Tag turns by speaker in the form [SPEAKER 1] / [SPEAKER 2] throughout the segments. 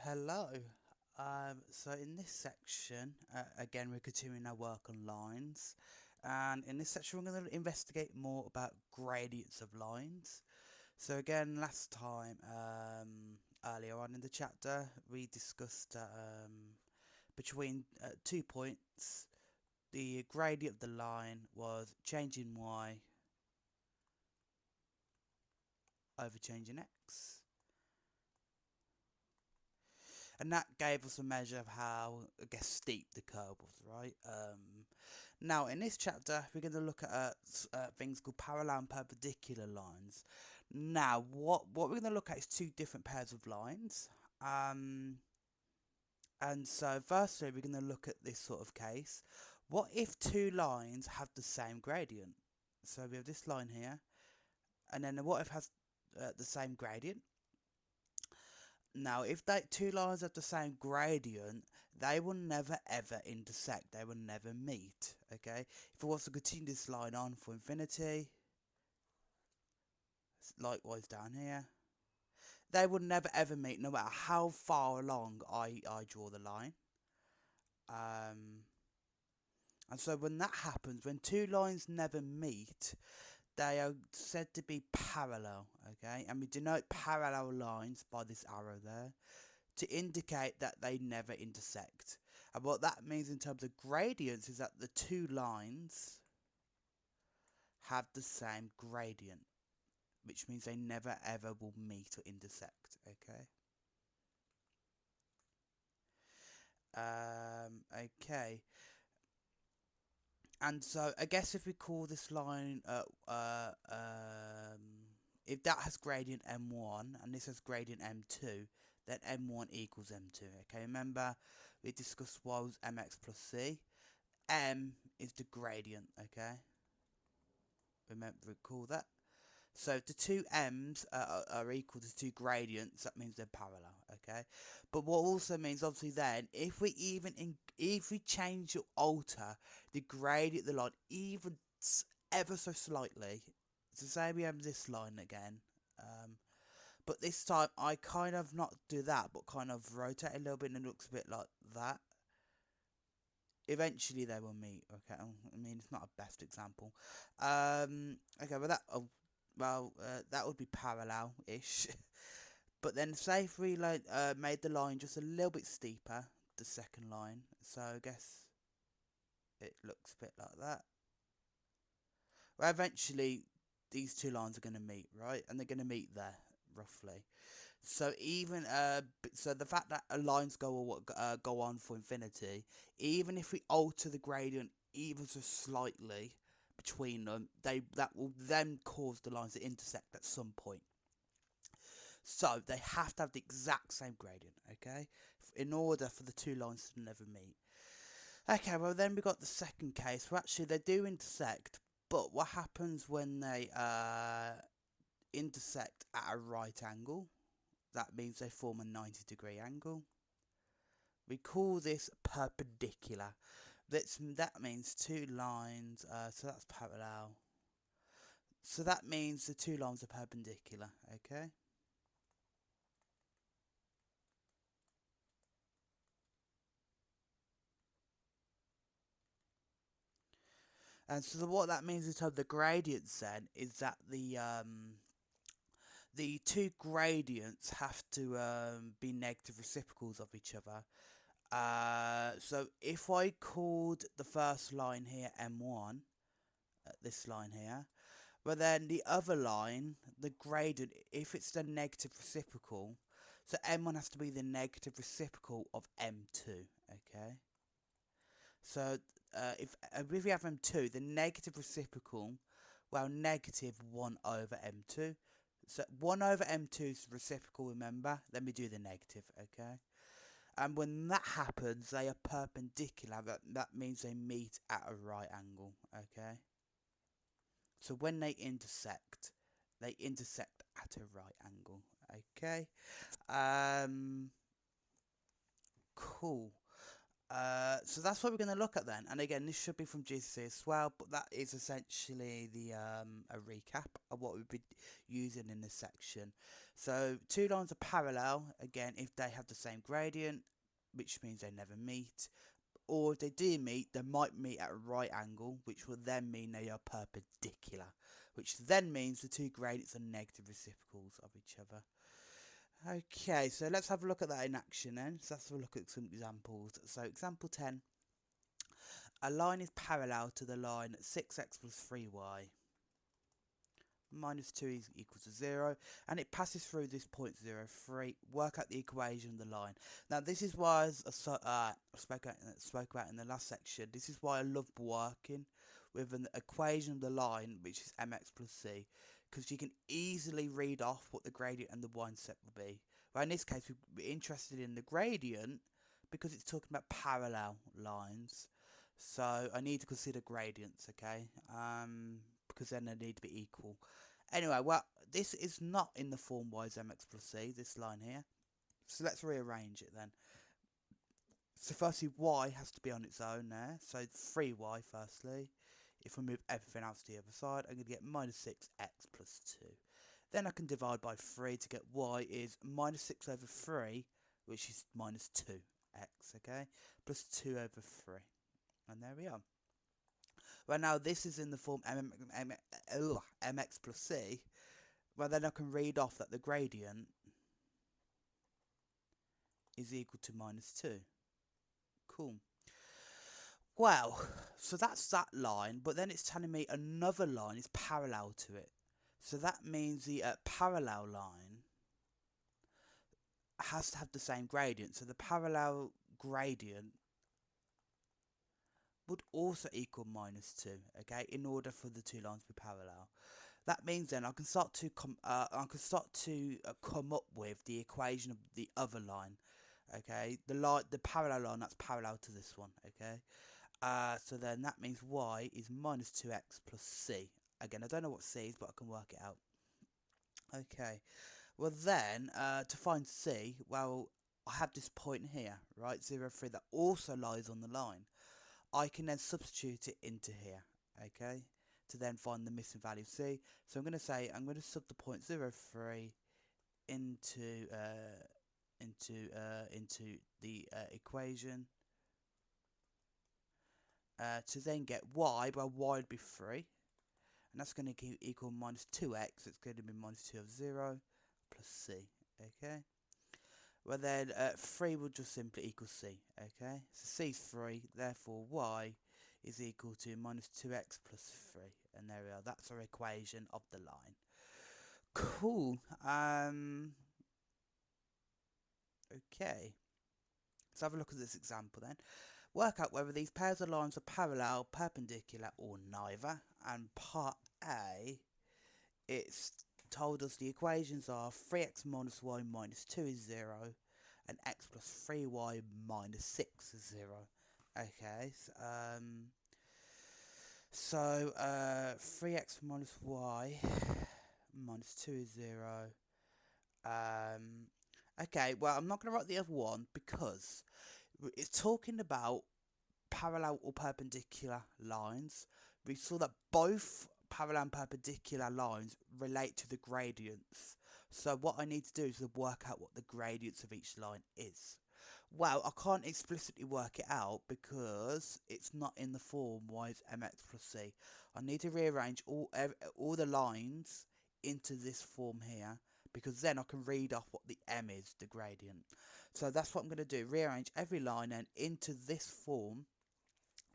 [SPEAKER 1] Hello. So in this section, again, we're continuing our work on lines. And in this section, we're going to investigate more about gradients of lines. So again, last time, earlier on in the chapter, we discussed between 2 points, the gradient of the line was change in y over change in x. And that gave us a measure of how, I guess, steep the curve was, right? Now, in this chapter, we're going to look at things called parallel and perpendicular lines. Now, what we're going to look at is two different pairs of lines. And so, firstly, we're going to look at this sort of case. What if two lines have the same gradient? So we have this line here, and then what if it has the same gradient? Now, if they two lines have the same gradient, they will never ever intersect. They will never meet. Okay. If I was to continue this line on for infinity, likewise down here, they will never ever meet, no matter how far along I draw the line. And so when that happens, when two lines never meet, they are said to be parallel. Okay, and we denote parallel lines by this arrow there, to indicate that they never intersect. And what that means in terms of gradients is that the two lines have the same gradient, which means they never ever will meet or intersect. Okay. Okay. And so I guess if we call this line if that has gradient m1 and this has gradient m2, then m1 equals m2. Okay, remember we discussed y was mx plus c. M is the gradient. Okay, recall that. So if the two m's are equal to two gradients, that means they're parallel. Okay, but what also means, obviously, then if we if we change or alter the gradient of the line even ever so slightly, so say we have this line again, but this time I kind of not do that, but kind of rotate a little bit, and it looks a bit like that. Eventually they will meet. Okay, I mean, it's not a best example. Okay, but that would be parallel-ish. But then say if we made the line just a little bit steeper, the second line, so I guess it looks a bit like that. Well, eventually these two lines are going to meet, right? And they're going to meet there, roughly. So even so the fact that lines go on for infinity, even if we alter the gradient even so slightly between them, that will then cause the lines to intersect at some point. So they have to have the exact same gradient, okay, in order for the two lines to never meet. Okay, well then we got the second case where actually they do intersect, but what happens when they intersect at a right angle? That means they form a 90-degree angle. We call this perpendicular. That means two lines, so that's parallel. So that means the two lines are perpendicular, okay? And so what that means in terms of the gradients then is that the two gradients have to be negative reciprocals of each other. So if I called the first line here M1, this line here, but then the other line, the gradient, if it's the negative reciprocal, so M1 has to be the negative reciprocal of M2, okay? So if we have M2, the negative reciprocal, well, negative 1 over M2. So 1 over M2 is reciprocal, remember? Then we do the negative, okay? And when that happens, they are perpendicular. That means they meet at a right angle, okay? So when they intersect at a right angle, okay? Cool. So that's what we're going to look at then. And again, this should be from GCSE as well, but that is essentially the a recap of what we've been using in this section. So two lines are parallel, again, if they have the same gradient, which means they never meet. Or if they do meet, they might meet at a right angle, which will then mean they are perpendicular, which then means the two gradients are negative reciprocals of each other. Okay, so let's have a look at that in action then. So let's have a look at some examples. So example 10, a line is parallel to the line 6x plus 3y minus 2 is equal to 0, and it passes through this point 0, 3. Work out the equation of the line. Now this is why I spoke about in the last section. This is why I love working with an equation of the line, which is mx plus c, because you can easily read off what the gradient and the y-intercept will be. But in this case, we're interested in the gradient because it's talking about parallel lines. So I need to consider gradients, okay? Because then they need to be equal. Anyway, well, this is not in the form y is mx plus c, this line here. So let's rearrange it then. So firstly, y has to be on its own there. So 3y firstly. If we move everything else to the other side, I'm going to get minus 6x plus 2. Then I can divide by 3 to get y is minus 6 over 3, which is minus 2x, okay? Plus 2 over 3. And there we are. Well, now this is in the form mx plus c. Well, then I can read off that the gradient is equal to minus 2. Cool. Well, so that's that line, but then it's telling me another line is parallel to it. So that means the parallel line has to have the same gradient. So the parallel gradient would also equal minus 2, okay, in order for the two lines to be parallel. That means then I can start to come up with the equation of the other line, okay, the parallel line that's parallel to this one, okay. So then that means y is minus 2x plus c. Again, I don't know what c is, but I can work it out. Okay, well then, to find c, well, I have this point here, right, 0, 3, that also lies on the line. I can then substitute it into here, okay, to then find the missing value c. So I'm going to sub the point 0, 3 into the equation. To then get y, well, y would be 3, and that's going to equal minus 2x, so it's going to be minus 2 of 0 plus c, okay? Well then, 3 will just simply equal c, okay? So c is 3, therefore y is equal to minus 2x plus 3, and there we are, that's our equation of the line. Cool, okay. Let's have a look at this example then. Work out whether these pairs of lines are parallel, perpendicular, or neither. And part A, it's told us the equations are 3x minus y minus 2 is 0, and x plus 3y minus 6 is 0. Okay, so 3x minus y minus 2 is 0. Okay, well, I'm not going to write the other one because it's talking about parallel or perpendicular lines. We saw that both parallel and perpendicular lines relate to the gradients. So what I need to do is to work out what the gradients of each line is. Well, I can't explicitly work it out because it's not in the form y is mx plus c. I need to rearrange all the lines into this form here, because then I can read off what the m is, the gradient. So that's what I'm going to do, rearrange every line then into this form,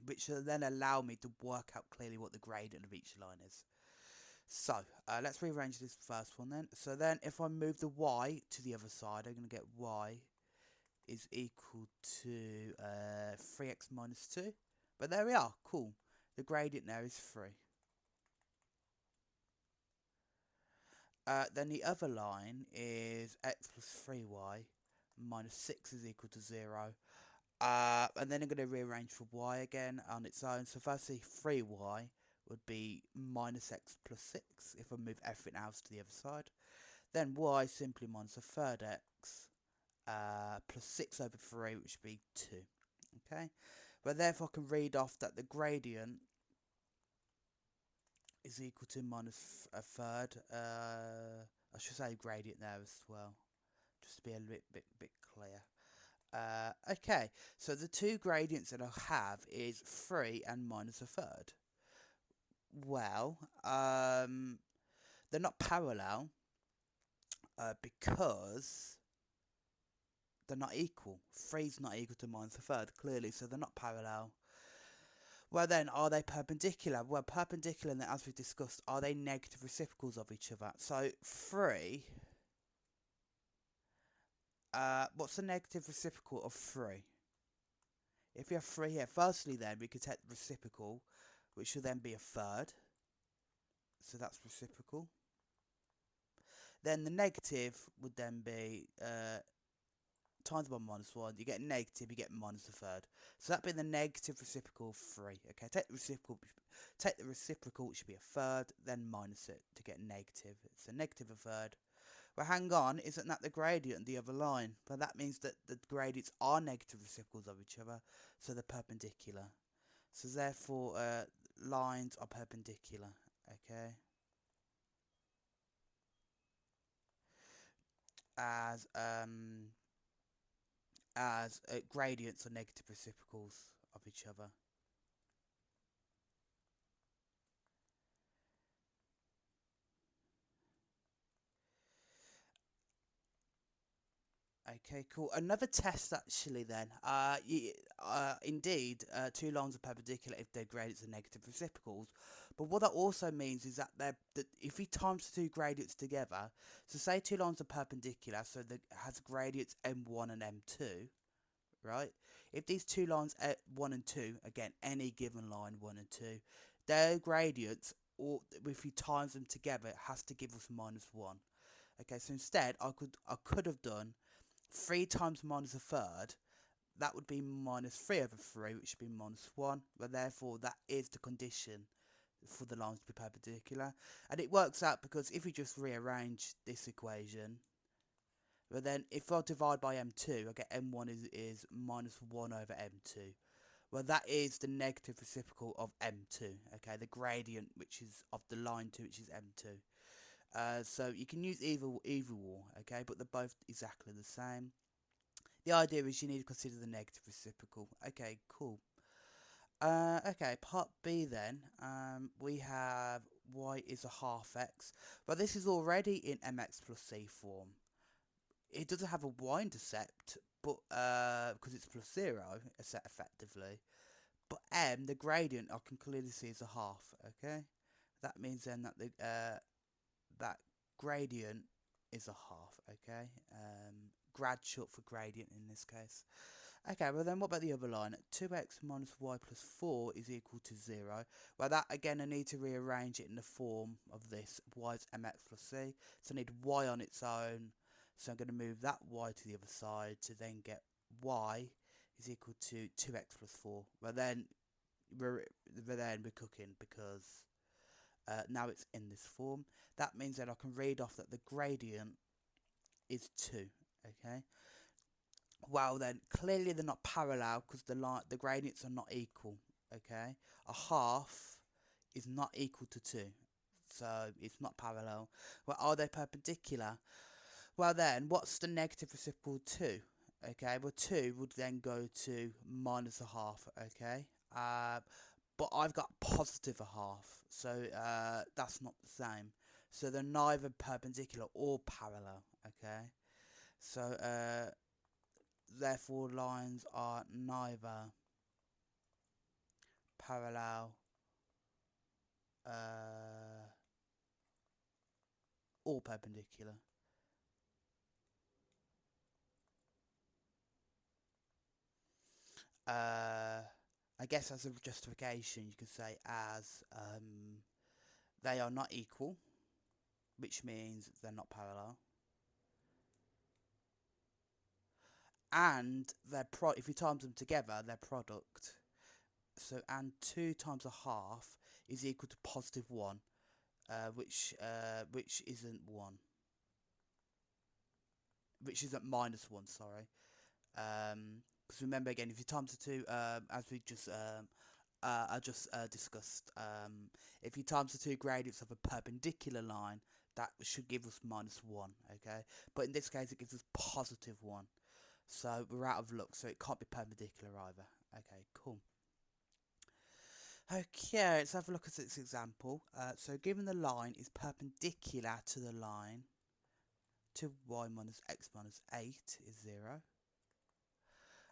[SPEAKER 1] which will then allow me to work out clearly what the gradient of each line is. So let's rearrange this first one then. So then if I move the y to the other side, I'm going to get y is equal to 3x minus 2. But there we are, cool. The gradient there is 3. Then the other line is x plus 3y minus 6 is equal to 0. And then I'm going to rearrange for y again on its own. So firstly, 3y would be minus x plus 6 if I move everything else to the other side. Then y simply minus a third x plus 6 over 3, which would be 2. Okay, but therefore I can read off that the gradient is equal to minus a third. I should say gradient there as well, just to be a bit clear. Okay, so the two gradients that I have is 3 and minus a third. Well, they're not parallel because they're not equal. 3 is not equal to minus a third, clearly, so they're not parallel. Well then, are they perpendicular? Well, perpendicular, and as we discussed, are they negative reciprocals of each other? So 3, what's the negative reciprocal of 3? If you have 3 here, firstly then, we could take the reciprocal, which will then be a third. So that's reciprocal. Then the negative would then be times by minus 1. You get negative, you get minus a third. So that'd be the negative reciprocal of 3. Okay, take the reciprocal, which should be a third, then minus it to get negative. It's a negative a third. Well, hang on, isn't that the gradient of the other line? Well, that means that the gradients are negative reciprocals of each other, so they're perpendicular. So therefore, lines are perpendicular. Okay. As gradients are negative reciprocals of each other. Okay, cool. Another test actually then. Indeed, two lines are perpendicular if their gradients are negative reciprocals. But what that also means is that if we times the two gradients together, so say two lines are perpendicular, so it has gradients m1 and m2, right? If these two lines 1 and 2, again, any given line 1 and 2, their gradients, or if we times them together, it has to give us minus 1. Okay, so instead, I could have done 3 times minus a third. That would be minus 3 over 3, which would be minus 1. But therefore, that is the condition for the lines to be perpendicular. And it works out because if we just rearrange this equation, but then if I divide by m2, I get m1 is minus 1 over m2. Well, that is the negative reciprocal of m2. Okay, the gradient which is of the line 2, which is m2. So you can use either or, okay, but they're both exactly the same. The idea is you need to consider the negative reciprocal. Okay, cool. Okay, part B then. We have y is a half x. But this is already in mx plus c form. It doesn't have a y-intercept, but because it's plus 0 effectively. But m, the gradient, I can clearly see is a half. Okay, that means then that that gradient is a half. Okay, grad short for gradient in this case. Okay, well then what about the other line? 2x minus y plus 4 is equal to 0. Well, that again, I need to rearrange it in the form of this. Y is mx plus c. So I need y on its own. So I'm going to move that y to the other side to then get y is equal to 2x plus 4. Well, then we're cooking because now it's in this form. That means that I can read off that the gradient is 2. Okay. Well then, clearly they're not parallel because the gradients are not equal. Okay, a half is not equal to 2, so it's not parallel. Well, are they perpendicular? Well then, what's the negative reciprocal 2? Okay, well 2 would then go to minus a half. Okay, but I've got positive a half, so that's not the same. So they're neither perpendicular or parallel. Okay, so therefore lines are neither parallel or perpendicular. I guess as a justification you could say as they are not equal, which means they're not parallel, and if you times them together, their product. So and 2 times a half is equal to positive 1, which isn't 1, which isn't minus 1. Sorry. Because remember again, if you times the two, as we just I just discussed, if you times the two gradients of a perpendicular line, that should give us -1, okay? But in this case, it gives us +1. So we're out of luck, so it can't be perpendicular either. Okay, cool. Okay, let's have a look at this example. So given the line is perpendicular to the line to y minus x minus 8 is 0,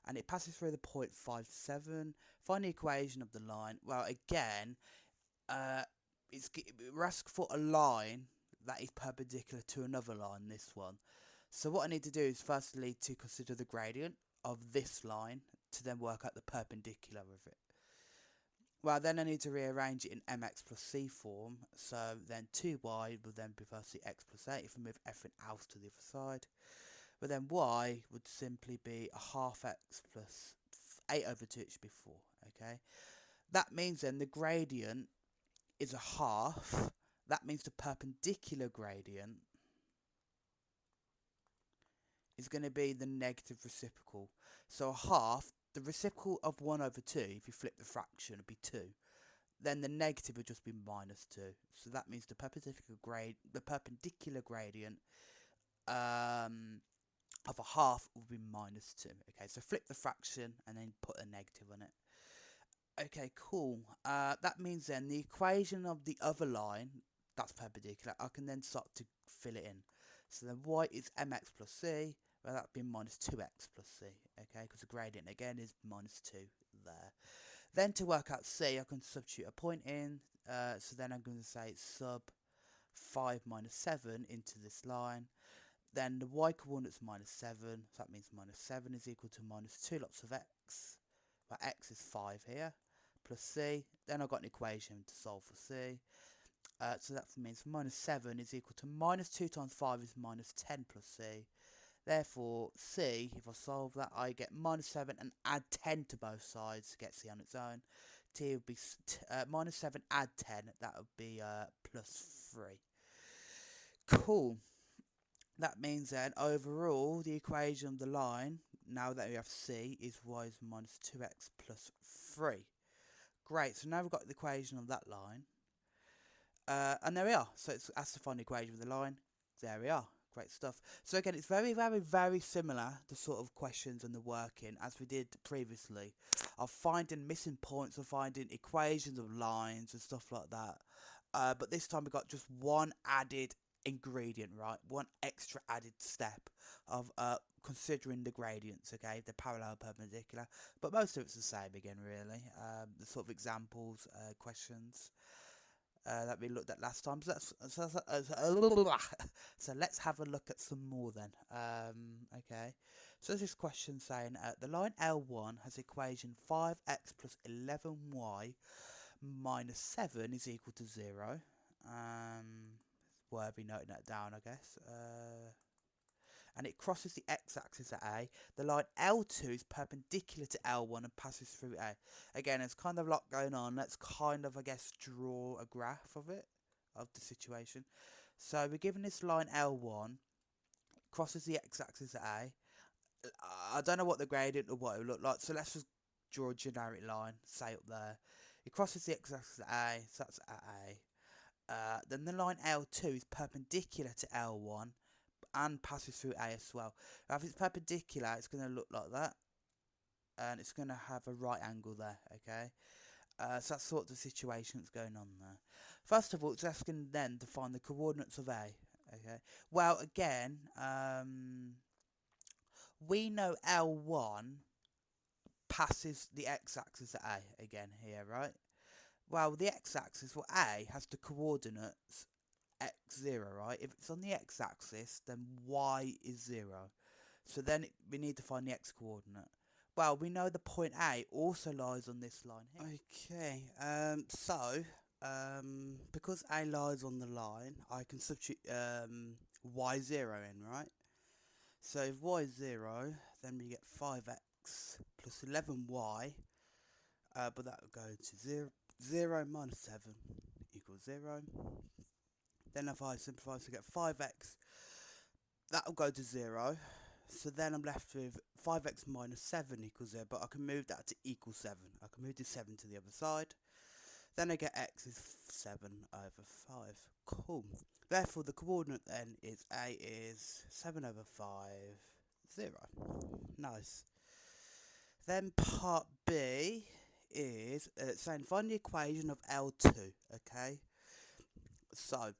[SPEAKER 1] and it passes through the point 5, 7. Find the equation of the line. Well, again, we're asking for a line that is perpendicular to another line, this one. So what I need to do is firstly to consider the gradient of this line to then work out the perpendicular of it. Well, then I need to rearrange it in mx plus c form. So then 2y will then be firstly x plus 8 if we move everything else to the other side. But then y would simply be a half x plus 8 over 2, it should be 4, okay? That means then the gradient is a half. That means the perpendicular gradient is going to be the negative reciprocal. So a half, the reciprocal of 1 over 2, if you flip the fraction, would be 2. Then the negative would just be -2. So that means the perpendicular gradient of a half will be -2. Okay, so flip the fraction and then put a negative on it. Okay, cool. That means then the equation of the other line that's perpendicular, I can then start to fill it in. So then y is mx plus c, well that would be -2x plus c, okay, because the gradient again is -2 there. Then to work out c, I can substitute a point in, so then I'm going to say sub 5 minus 7 into this line. Then the y coordinate's -7, so that means -7 is equal to -2 lots of x. Well, x is 5 here, plus c. Then I've got an equation to solve for c. So that means -7 is equal to -2 times 5 is -10 plus c. Therefore, c, if I solve that, I get -7 and add 10 to both sides to get c on its own. T would be -7 add 10, that would be +3. Cool. That means then, overall, the equation of the line, now that we have c, is y is -2x plus 3. Great, so now we've got the equation of that line. And there we are. So it's asked to find the equation of the line. There we are. Great stuff. So again, it's very, very, very similar, the sort of questions and the working, as we did previously, of finding missing points, of finding equations of lines and stuff like that. But this time we've got just one added ingredient, right? One extra added step of considering the gradients, okay? The parallel, perpendicular. But most of it's the same again, really. The sort of examples, questions that we looked at last time. So let's have a look at some more then. Okay, so this question saying the line L1 has equation 5x plus 11y minus 7 is equal to 0. Worthy noting that down, I guess. And it crosses the x-axis at A. The line L2 is perpendicular to L1 and passes through A. Again, there's kind of a lot going on. Let's kind of, I guess, draw a graph of it, of the situation. So we're given this line L1, crosses the x-axis at A. I don't know what the gradient or what it would look like, so let's just draw a generic line, say up there. It crosses the x-axis at A, so that's at A. Then the line L2 is perpendicular to L1 and passes through A as well. Now, if it's perpendicular, it's going to look like that, and it's going to have a right angle there, okay? So that's sort of the situation that's going on there. First of all, it's asking then to find the coordinates of A, okay? Well, again, we know L1 passes the x-axis at A again here, right? Well, the x-axis, well, A has the coordinates x0, right? If it's on the x-axis, then y is 0. So then we need to find the x-coordinate. Well, we know the point A also lies on this line here. Okay, because A lies on the line, I can substitute y0 in, right? So if y is 0, then we get 5x plus 11y, but that will go to 0 minus 7 equals 0. Then if I simplify to get 5x, that will go to 0. So then I'm left with 5x minus 7 equals 0, but I can move that to equal 7. I can move the 7 to the other side. Then I get x is 7 over 5. Cool. Therefore, the coordinate then is a is 7 over 5, 0. Nice. Then part B is saying find the equation of L2, okay? So,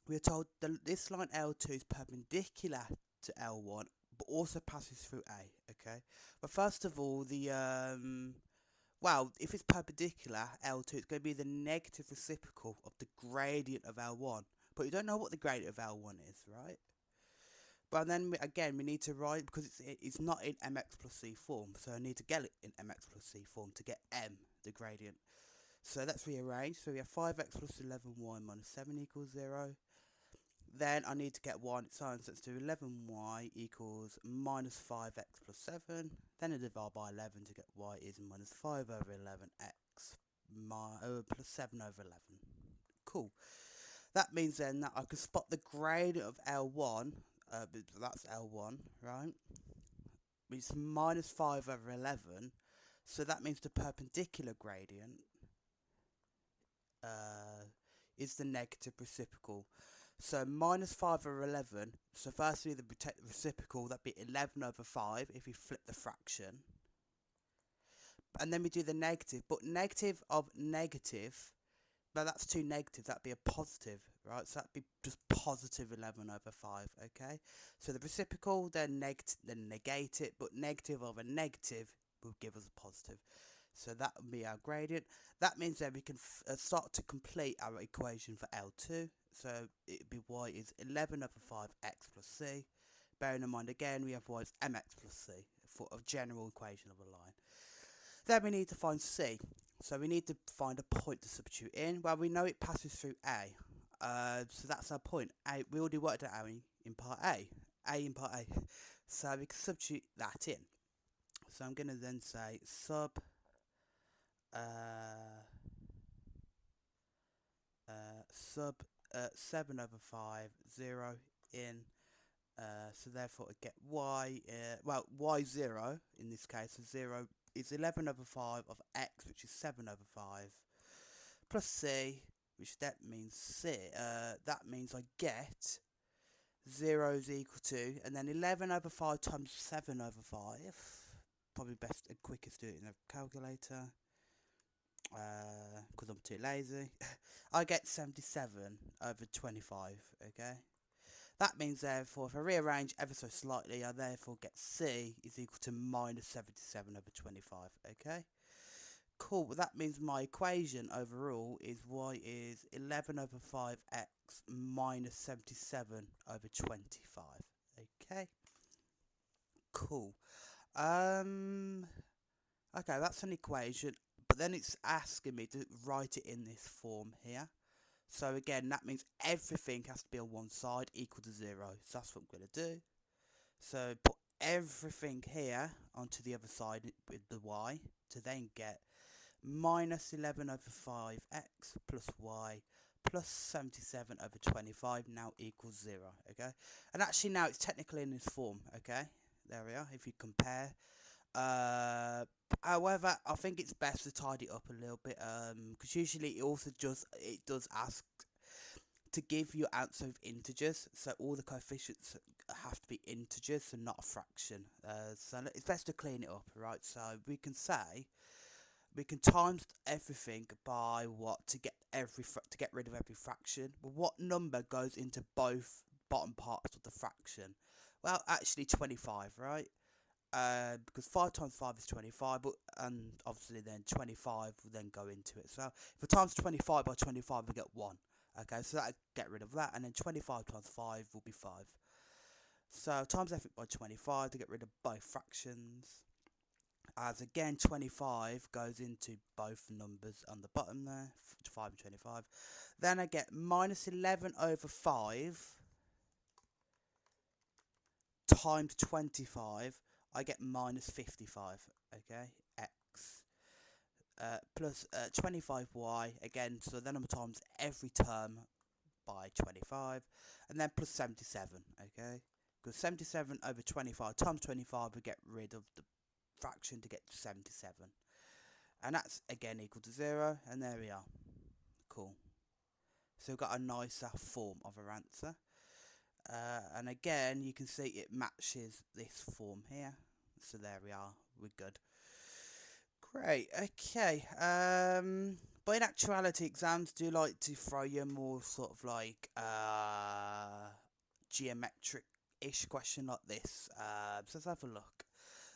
[SPEAKER 1] we're told that this line L2 is perpendicular to L1, but also passes through A, okay? But first of all, well, if it's perpendicular, L2, it's going to be the negative reciprocal of the gradient of L1. But you don't know what the gradient of L1 is, right? But then, again, we need to write, because it's not in mx plus c form, so I need to get it in mx plus c form to get m, the gradient. So let's rearrange. So we have 5x plus 11y minus 7 equals 0. Then I need to get 1, so let's do 11y equals minus 5x plus 7. Then I divide by 11 to get y is minus 5 over 11x plus 7 over 11. Cool. That means then that I can spot the gradient of L1, that's L1, right? It's minus 5 over 11, so that means the perpendicular gradient is the negative reciprocal. So minus 5 over 11, so firstly the reciprocal, that'd be 11 over 5 if we flip the fraction. And then we do the negative, but negative of negative, well that's two negatives, that'd be a positive, right? So that'd be just positive 11 over 5, okay? So the reciprocal, then negate it, but negative of a negative will give us a positive. So that would be our gradient. That means then we can start to complete our equation for L2. So it would be y is 11 over 5x plus c. Bearing in mind again, we have y is mx plus c for a general equation of a line. Then we need to find c. So we need to find a point to substitute in. Well, we know it passes through A. So that's our point. A, we already worked it out in part A. A in part A. So we can substitute that in. So I'm going to then say sub 7 over 5, 0 in, so therefore I get y, y0 in this case, 0 is 11 over 5 of x, which is 7 over 5, plus c, which that means c, that means I get 0 is equal to, and then 11 over 5 times 7 over 5, probably best and quickest do it in a calculator, because I'm too lazy. I get 77 over 25, okay? That means therefore, if I rearrange ever so slightly, I therefore get C is equal to minus 77 over 25, okay? Cool, well, that means my equation overall is y is 11 over 5x minus 77 over 25, okay? Cool. Okay, that's an equation. But then it's asking me to write it in this form here. So again, that means everything has to be on one side equal to 0. So that's what I'm going to do. So put everything here onto the other side with the y to then get minus 11 over 5x plus y plus 77 over 25 now equals 0. Okay, and actually now it's technically in this form. Okay, there we are. If you compare. However, I think it's best to tidy it up a little bit, because usually it does ask to give you answer of integers, so all the coefficients have to be integers and not a fraction. So it's best to clean it up, right? So we can say we can times everything by what to get rid of every fraction. Well, what number goes into both bottom parts of the fraction? Well, actually 25, right? Because 5 times 5 is 25, and obviously then 25 will then go into it. So if I times 25 by 25, we get 1. Okay, so that get rid of that, and then 25 times 5 will be 5. So times everything by 25 to get rid of both fractions. As again, 25 goes into both numbers on the bottom there, 5 and 25. Then I get minus 11 over 5 times 25. I get minus 55, okay, x, plus 25y, again, so then I'm times every term by 25, and then plus 77, okay, because 77 over 25 times 25 we get rid of the fraction to get 77, and that's again equal to 0, and there we are. Cool. So we've got a nicer form of our answer, and again you can see it matches this form here, so there we are, we're good. Great. Okay, but in actuality exams do like to throw you more sort of like geometric-ish question like this. So let's have a look.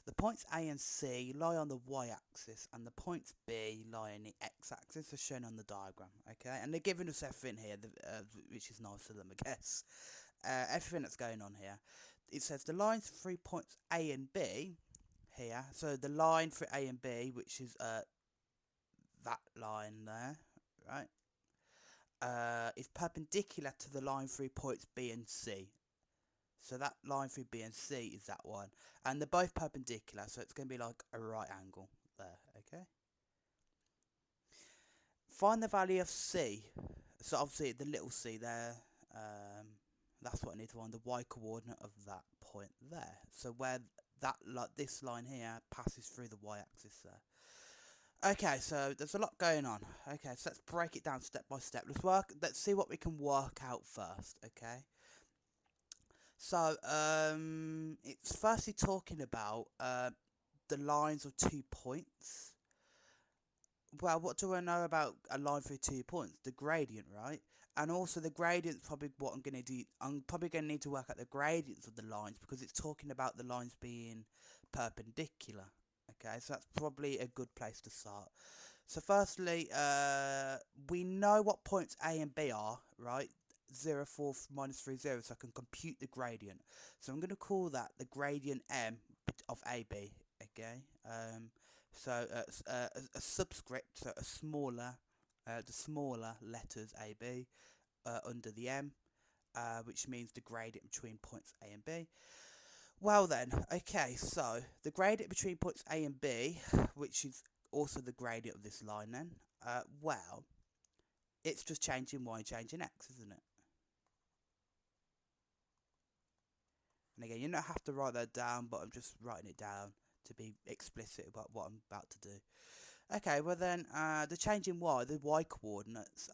[SPEAKER 1] The points A and C lie on the y-axis, and the points B lie on the x-axis, as shown on the diagram. Okay, and they're giving us everything here, which is nice of them, I guess. Everything that's going on here. It says the lines for 3 points A and B here. So the line for A and B, which is that line there, right, is perpendicular to the line through points B and C. So that line through B and C is that one, and they're both perpendicular, so it's going to be like a right angle there. Okay. Find the value of C. So obviously the little c there, that's what I need to find, the y coordinate of that point there. So where that this line here passes through the y-axis there. Okay, so there's a lot going on. Okay, so let's break it down step by step. Let's see what we can work out first. Okay. So it's firstly talking about the lines of 2 points. Well, what do I know about a line through 2 points? The gradient, right? And also the gradient's probably what I'm going to do. I'm probably going to need to work out the gradients of the lines, because it's talking about the lines being perpendicular. Okay, so that's probably a good place to start. So firstly, we know what points A and B are, right? 0, 4, minus 3, 0, so I can compute the gradient. So I'm going to call that the gradient M of AB, okay? So a subscript, so a smaller, the smaller letters AB under the M, which means the gradient between points A and B. Well then, okay, so the gradient between points A and B, which is also the gradient of this line then, well, it's just changing y, changing x, isn't it? And again, you don't have to write that down, but I'm just writing it down to be explicit about what I'm about to do. Okay, well then, the change in y, the y coordinates,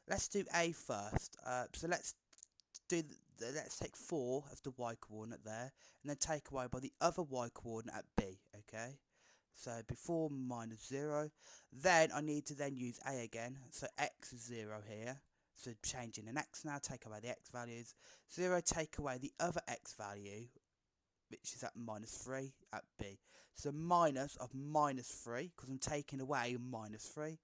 [SPEAKER 1] let's do A first. So let's take 4 as the y coordinate there, and then take away by the other y coordinate at B, okay? So before minus 0, then I need to then use A again, so x is 0 here. So changing an x now, take away the x values. 0, take away the other x value, which is at minus 3 at B. So minus of minus 3, because I'm taking away minus 3.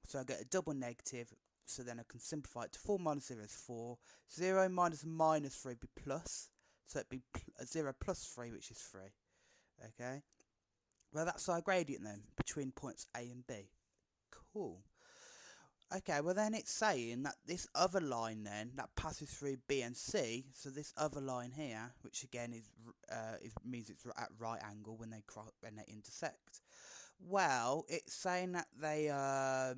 [SPEAKER 1] So I get a double negative, so then I can simplify it to 4 minus 0 is 4. 0 minus minus 3 would be plus, so it'd be 0 plus 3, which is 3. Okay, well that's our gradient then, between points A and B. Cool. Okay, well then it's saying that this other line then, that passes through B and C, so this other line here, which again means it's at right angle when they intersect. Well, it's saying that they are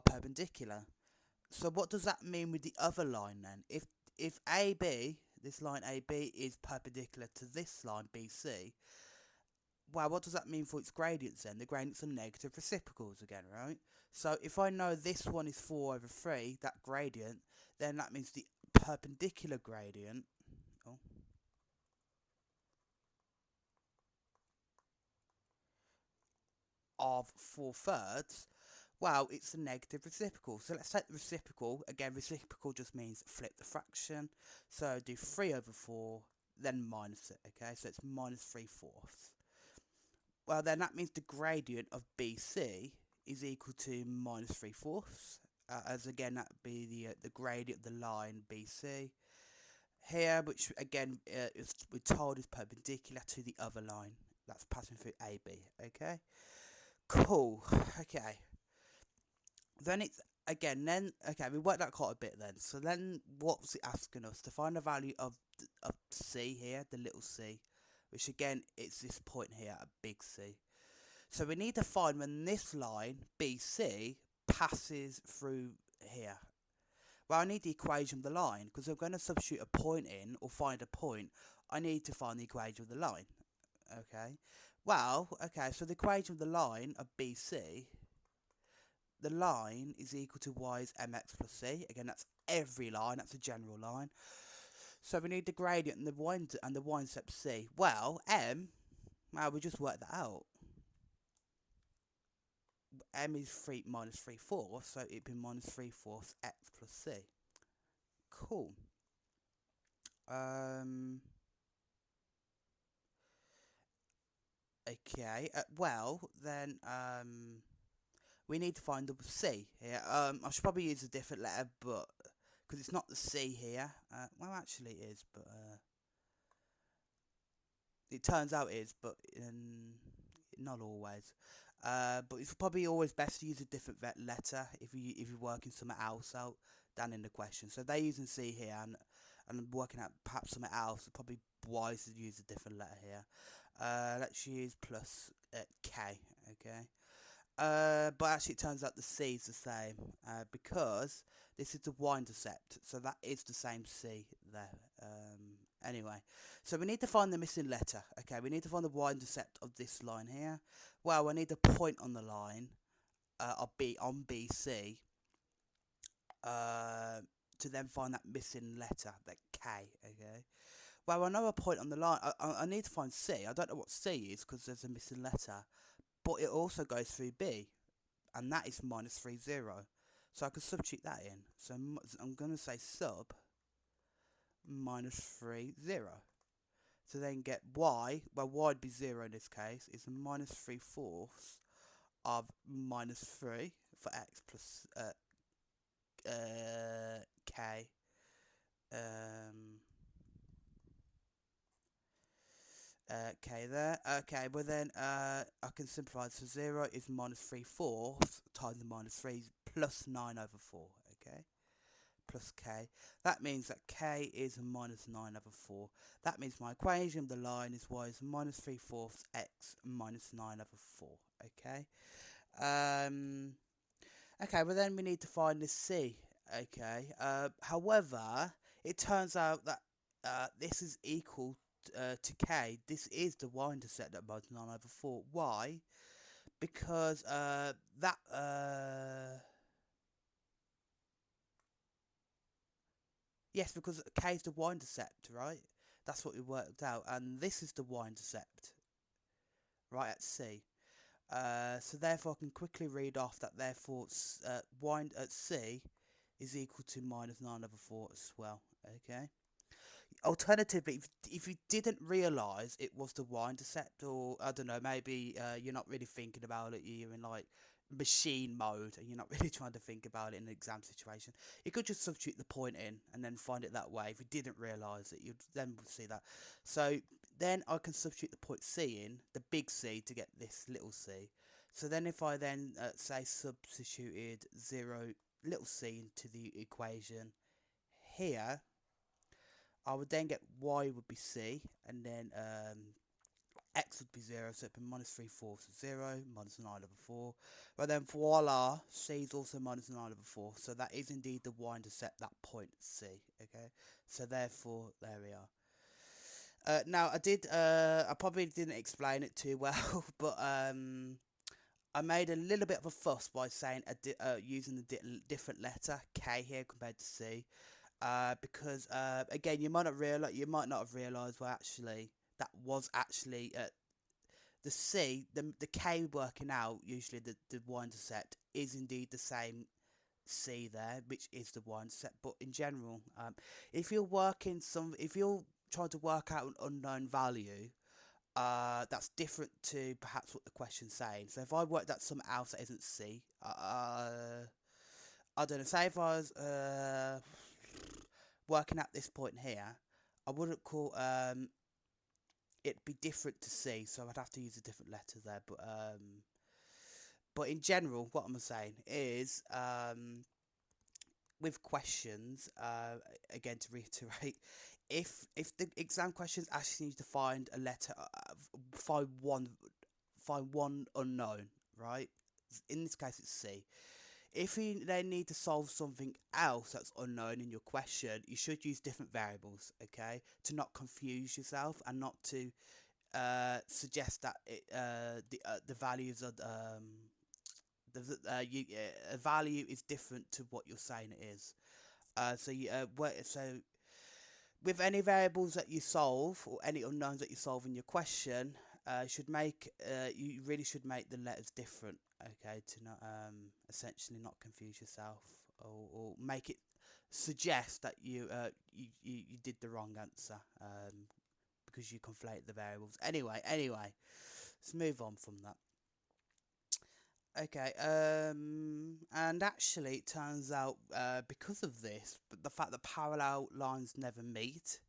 [SPEAKER 1] perpendicular. So what does that mean with the other line then? If AB, this line AB, is perpendicular to this line BC, well, what does that mean for its gradients then? The gradients are negative reciprocals again, right? So if I know this one is 4 over 3, that gradient, then that means the perpendicular gradient of 4/3, well, it's a negative reciprocal. So let's take the reciprocal. Again, reciprocal just means flip the fraction. So do 3 over 4, then minus it, okay? So it's minus 3/4. Well, then that means the gradient of BC is equal to minus 3/4, as again that would be the gradient of the line BC here, which again we're told is perpendicular to the other line that's passing through AB. Okay, cool. Okay, then it's again then okay, we worked out quite a bit then. So then what's it asking us? To find the value of C here, the little c, which again it's this point here, a big C. So we need to find when this line BC passes through here. Well, I need the equation of the line, because I'm going to substitute a point in, or find a point, I need to find the equation of the line. Okay. Well, okay, so the equation of the line of BC, the line is equal to y is mx plus c. Again, that's every line, that's a general line. So we need the gradient and the y-intercept c. Well, well, we just worked that out. M is 3 minus 3/4, so it'd be minus 3/4 x plus c. Cool. Okay, well, then, we need to find the C here. I should probably use a different letter, but, because it's not the C here. Well, actually it is, but, it turns out it is, but, not always. But it's probably always best to use a different letter if you're working something else out than in the question. So they're using C here, and I'm working out perhaps something else. It's probably wise to use a different letter here. Let's use plus K, okay. But actually it turns out the C is the same, because this is the y-intercept, so that is the same C there. Anyway, so we need to find the missing letter. Okay, we need to find the y-intercept of this line here. Well, I need a point on the line, on BC, to then find that missing letter, that K, okay. Well, I know a point on the line. I need to find C. I don't know what C is because there's a missing letter. But it also goes through B. And that is minus 3, 0. So I can substitute that in. So I'm going to say sub minus 3, 0. So then get Y. Well, Y would be 0 in this case. Is minus 3/4 of minus 3 for X plus K. Okay there. Okay, well then I can simplify. So 0 is minus 3/4 times minus 3 plus 9 over 4. Okay, plus K. That means that K is minus 9 over 4. That means my equation of the line is y is minus 3/4 x minus 9 over 4. Okay. Okay, well then we need to find this C. Okay. However, it turns out that this is equal to K. This is the y-intercept at minus 9 over 4. Why? Because yes, because K is the y-intercept, right? That's what we worked out, and this is the y-intercept, right at C. So therefore, I can quickly read off that therefore y at C is equal to minus 9 over 4 as well. Okay. Alternatively, if you didn't realise it was the y-intercept, or I don't know, maybe you're not really thinking about it, you're in like machine mode and you're not really trying to think about it in an exam situation, you could just substitute the point in and then find it that way. If you didn't realise it, you'd then see that. So then I can substitute the point C in, the big C, to get this little c. So then if I then say substituted 0 little c into the equation here, I would then get y would be c, and then x would be 0, so it'd be minus 3/4 of 0, minus 9 over 4. But then voila, c is also minus 9 over 4, so that is indeed the y-intercept, that point C, okay? So therefore, there we are. Now, I probably didn't explain it too well, but I made a little bit of a fuss by saying using the different letter, K here compared to C. Because again, you might not have realised, well, actually that was actually the C, the K working out, usually the y-intercept is indeed the same C there, which is the y-intercept. But in general, if you're trying to work out an unknown value, that's different to perhaps what the question's saying. So if I worked out something else that isn't C, I don't know, say if I was working at this point here, I wouldn't call it'd be different to C, so I'd have to use a different letter there. But in general, what I'm saying is, with questions, again to reiterate, if the exam questions asking you to find a letter, find one unknown, right? In this case, it's C. If you then need to solve something else that's unknown in your question, you should use different variables, okay, to not confuse yourself and not to suggest that the values are a value is different to what you're saying it is. So with any variables that you solve or any unknowns that you solve in your question, you really should make the letters different, okay, to not essentially not confuse yourself, or make it suggest that you did the wrong answer, because you conflate the variables. Anyway, let's move on from that. Okay, and actually, it turns out because of this, but the fact that parallel lines never meet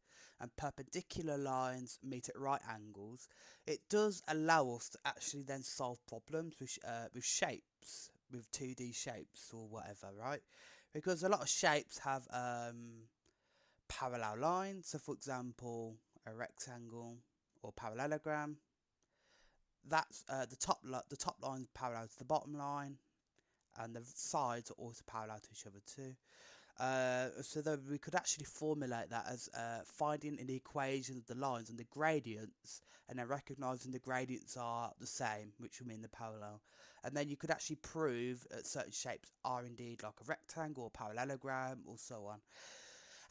[SPEAKER 1] and perpendicular lines meet at right angles, it does allow us to actually then solve problems with shapes, with 2D shapes or whatever, right? Because a lot of shapes have parallel lines. So, for example, a rectangle or parallelogram, that's the top line is parallel to the bottom line, and the sides are also parallel to each other too. So that we could actually formulate that as finding in the equation of the lines and the gradients, and then recognizing the gradients are the same, which will mean the parallel. And then you could actually prove that certain shapes are indeed like a rectangle or parallelogram or so on.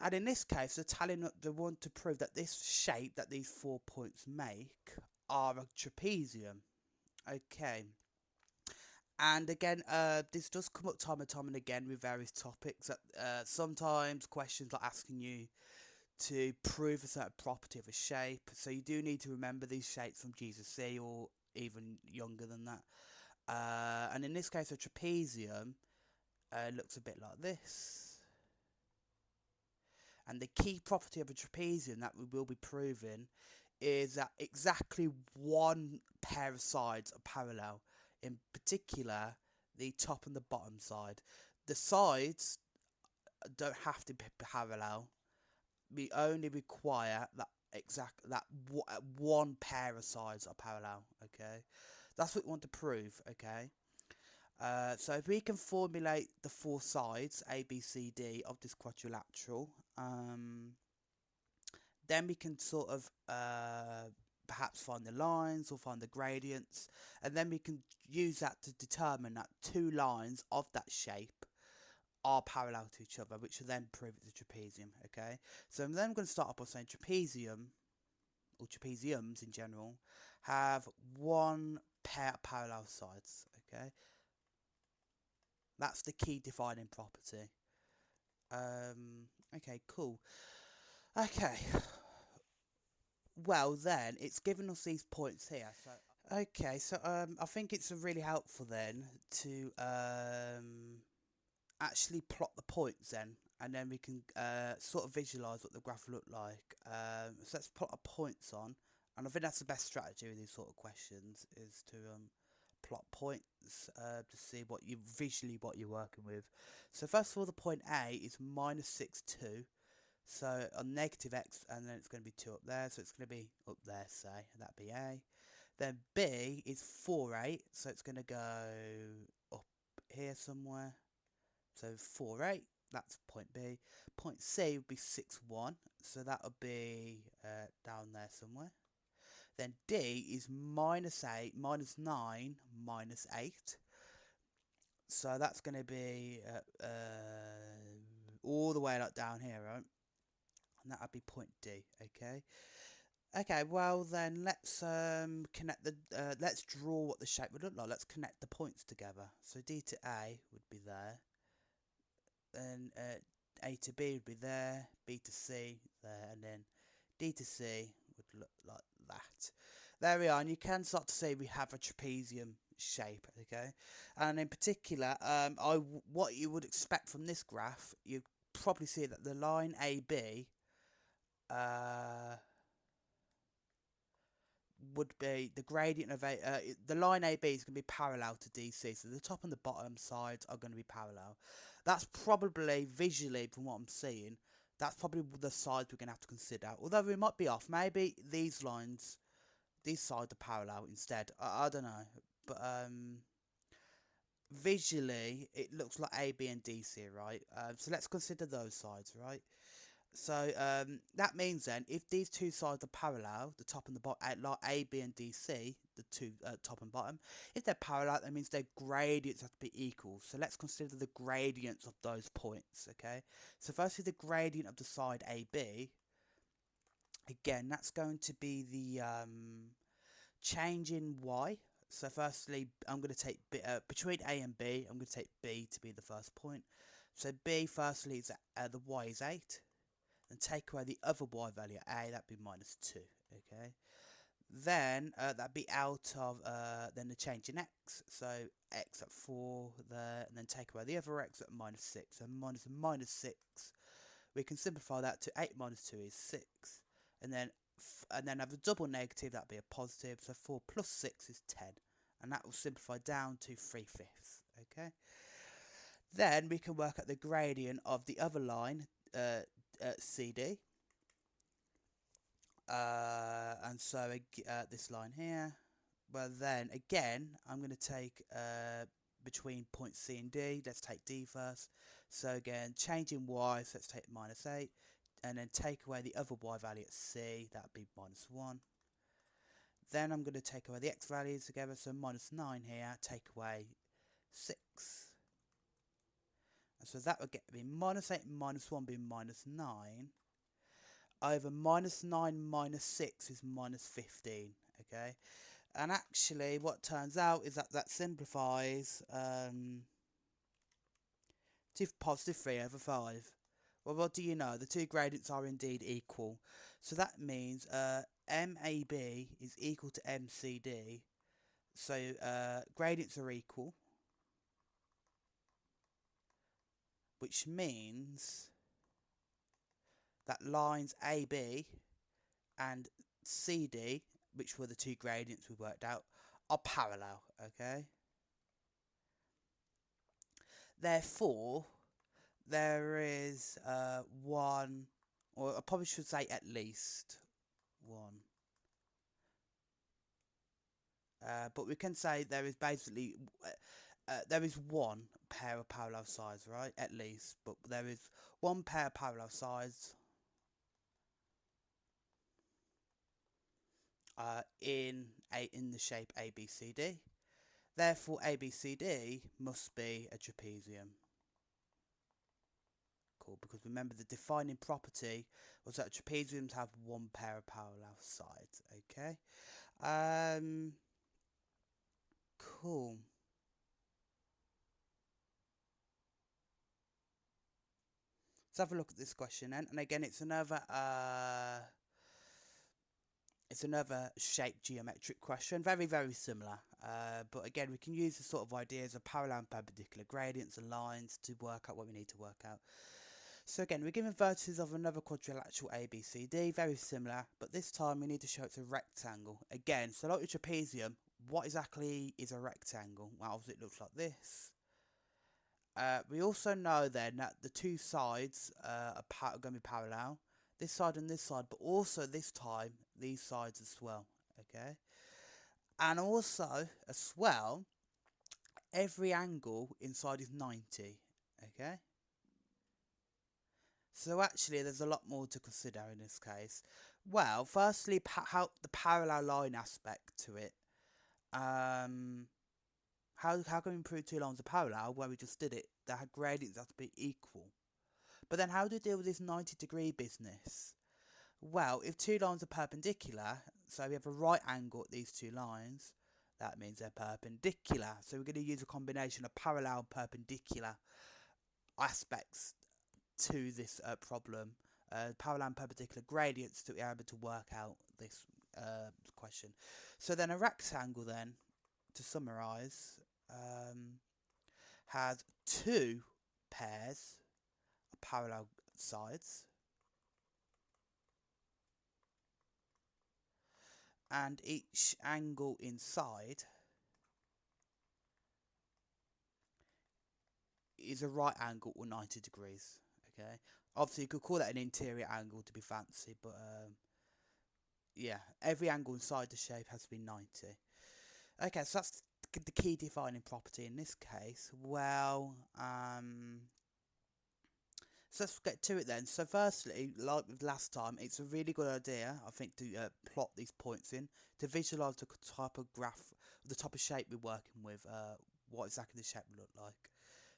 [SPEAKER 1] And in this case, they want to prove that this shape that these 4 points make are a trapezium. Okay. And again, this does come up time and time and again with various topics. That sometimes questions are asking you to prove a certain property of a shape. So you do need to remember these shapes from GCSE or even younger than that. And in this case, a trapezium looks a bit like this. And the key property of a trapezium that we will be proving is that exactly one pair of sides are parallel. In particular, the top and the bottom side. The sides don't have to be parallel. We only require that one pair of sides are parallel. Okay, that's what we want to prove. Okay. So if we can formulate the 4 sides A, B, C, D of this quadrilateral, then we can sort of perhaps find the lines or find the gradients, and then we can use that to determine that 2 lines of that shape are parallel to each other, which will then prove it's a trapezium. Okay, so then I'm going to start off by saying trapezium, or trapeziums in general, have one pair of parallel sides. Okay, that's the key defining property. Okay, cool. Okay, well then, it's given us these points here. So okay, so I think it's really helpful then to actually plot the points then, and then we can sort of visualise what the graph will look like. So let's plot our points on, and I think that's the best strategy with these sort of questions, is to plot points to see what you're working with. So first of all, the point A is minus 6, 2. So on negative x, and then it's going to be 2 up there, so it's going to be up there, say, and that'd be A. Then B is 4, 8, so it's going to go up here somewhere. So 4, 8, that's point B. Point C would be 6, 1, so that would be down there somewhere. Then D is minus 8, minus 9, minus 8. So that's going to be all the way like down here, right? And that would be point D. Okay. Okay. Well then, let's connect the. Let's draw what the shape would look like. Let's connect the points together. So D to A would be there. Then A to B would be there. B to C there, and then D to C would look like that. There we are, and you can start to see we have a trapezium shape. Okay, and in particular, what you would expect from this graph, you probably see that the line AB would be the gradient of the line AB is going to be parallel to DC, so the top and the bottom sides are going to be parallel. That's probably, visually from what I'm seeing, that's probably the sides we're going to have to consider, although we might be off. Maybe these sides are parallel instead. I don't know, but visually it looks like A, B, and DC, right? So let's consider those sides, right? So that means then, if these two sides are parallel, the top and the bottom, like A, B, and DC, the two top and bottom, if they're parallel, that means their gradients have to be equal. So let's consider the gradients of those points, okay? So firstly, the gradient of the side AB, again, that's going to be the change in Y. So firstly, I'm going to take between A and B, I'm going to take B to be the first point. So B, firstly, is the Y is 8. And take away the other Y value, A, that'd be -2, okay? Then, that'd be out of, then the change in X. So X at 4 there, and then take away the other X at -6. So minus 6, we can simplify that to 8 minus 2 is 6. And then have a double negative, that'd be a positive. So 4 plus 6 is 10. And that will simplify down to 3/5, okay? Then we can work out the gradient of the other line, CD. And so this line here. Well, then again, I'm going to take between point C and D. Let's take D first. So again, changing Y, so let's take -8. And then take away the other Y value at C, that would be -1. Then I'm going to take away the X values together, so -9 here, take away 6. And so that would get me -8 minus 1 being -9. Over -9 minus 6 is -15, okay? And actually, what turns out is that simplifies to +3/5. Well, what do you know? The two gradients are indeed equal. So that means MAB is equal to MCD. So gradients are equal, which means that lines AB and CD, which were the two gradients we worked out, are parallel, okay? Therefore, there is one, or I probably should say at least one. But we can say there is basically, there is one pair of parallel sides, right? At least, but there is one pair of parallel sides in the shape ABCD. Therefore, ABCD must be a trapezium. Cool, because remember the defining property was that trapeziums have one pair of parallel sides. Okay. Cool. Let's have a look at this question then. And again, it's another shaped geometric question, very, very similar. But again, we can use the sort of ideas of parallel and perpendicular gradients and lines to work out what we need to work out. So again, we're given vertices of another quadrilateral ABCD, very similar, but this time we need to show it's a rectangle. Again, so like the trapezium, what exactly is a rectangle? Well, obviously it looks like this. We also know then that the two sides are going to be parallel, this side and this side, but also this time these sides as well, okay? And also, as well, every angle inside is 90, okay? So actually there's a lot more to consider in this case. Well, firstly, how the parallel line aspect to it. How can we prove two lines are parallel? Well, we just did it. Their gradients have to be equal. But then how do we deal with this 90-degree business? Well, if two lines are perpendicular, so we have a right angle at these two lines, that means they're perpendicular. So we're going to use a combination of parallel and perpendicular aspects to this problem, parallel and perpendicular gradients, to be able to work out this question. So then a rectangle then, to summarise, has two pairs of parallel sides and each angle inside is a right angle or 90 degrees. Okay, obviously you could call that an interior angle to be fancy, but yeah, every angle inside the shape has to be 90. Okay, so that's the key defining property in this case? Well, so let's get to it then. So firstly, like with last time, it's a really good idea, I think, to plot these points in, to visualise the type of graph, the type of shape we're working with, what exactly the shape will look like.